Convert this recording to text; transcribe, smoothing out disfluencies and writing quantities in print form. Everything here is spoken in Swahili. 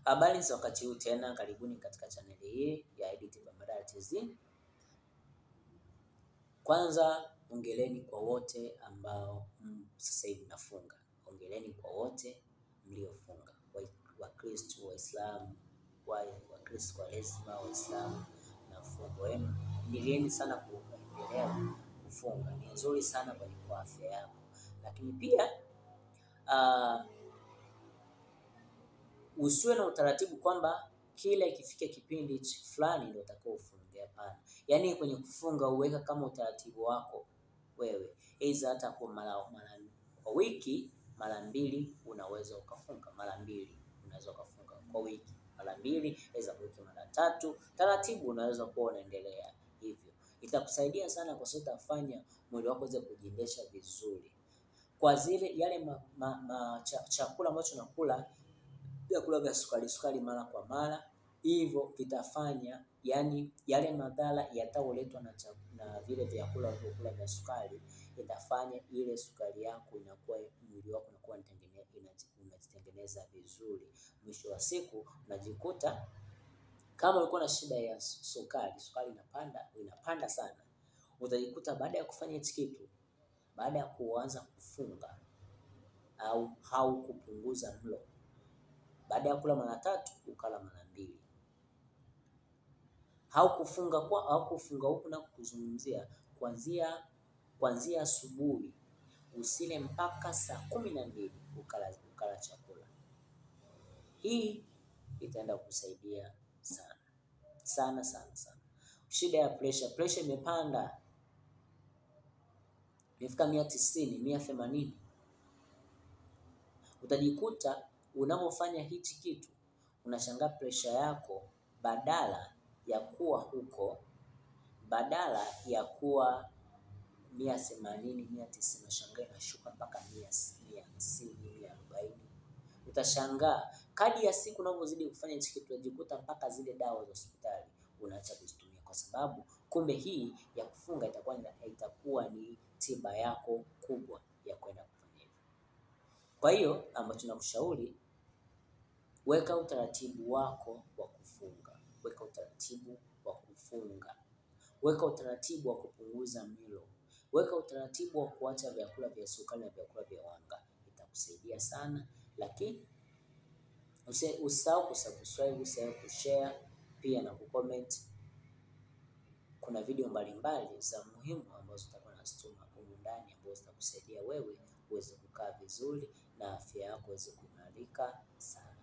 Habari za wakati huu tena, karibuni katika chaneli hii ya Edith Mbadala TZ. Kwanza ongeleni kwa wote ambao sasa hivi nafunga. Ongeleni kwa wote mliofunga. Wakristo, Waislamu, Wakristo wa Lesma, Waislamu na fungo wenu. Endeleeni sana kuendelea kufunga. Ni nzuri sana kwa afya yako. Lakini pia usiwe na utaratibu kwamba kila ikifika kipindi fulani ndio utakao ufunge. Hapana. Yaani kwenye kufunga uweka kama utaratibu wako wewe. Aidha hata kwa wiki mara 2 unaweza ukafunga. Mara 2 unaweza ukafunga kwa wiki. Mara 2, aidha kwa wiki mara 3. Taratibu unaweza kuwa unaendelea hivyo. Itakusaidia sana kwa sababu itafanya mwili wako uweze kujiendesha vizuri. Kwa zile yale chakula ambacho unakula, vyakula vya sukari mara kwa mara, hivyo vitafanya yani yale madhara yatayoletwa na vile vyakula vya sukari, itafanya ile sukari yako inakuwa, mwili wako unakuwa unajitengeneza vizuri. Mwisho wa siku unajikuta kama ulikuwa na shida ya sukari inapanda sana, utajikuta baada ya kufanya hichi kitu, baada ya kuanza kufunga au kupunguza mlo, baada ya kula mara 3 ukala mara 2. Au kufunga huku na kuzungumzia kuanzia asubuhi usile mpaka saa 12 ukala chakula. Hii itaenda kusaidia sana. Shida ya pressure imepanda, imefika 190, 180. Utajikuta unapofanya hichi kitu unashangaa pressure yako badala ya kuwa 180, 190, unashangaa inashuka mpaka 150, 140. Utashangaa kadri ya siku unavyozidi kufanya hichi kitu unajikuta mpaka zile dawa za hospitali unaacha kuzitumia, kwa sababu kumbe hii ya kufunga itakuwa ni tiba yako kubwa ya kwenda kufanya hivyo. Kwa hiyo ambacho nakushauri, weka utaratibu wako wa kufunga. Weka utaratibu wa kufunga. Weka utaratibu wa kupunguza milo. Weka utaratibu wa kuacha vyakula vya sukari na vyakula vya wanga. Itakusaidia sana, lakini usisahau kusubscribe, usisahau kushare pia na kucomment. Kuna video mbalimbali za muhimu ambazo tutakuwa nazituma humu ndani ambazo zitakusaidia wewe uweze kukaa vizuri na afya yako iweze kuimarika sana.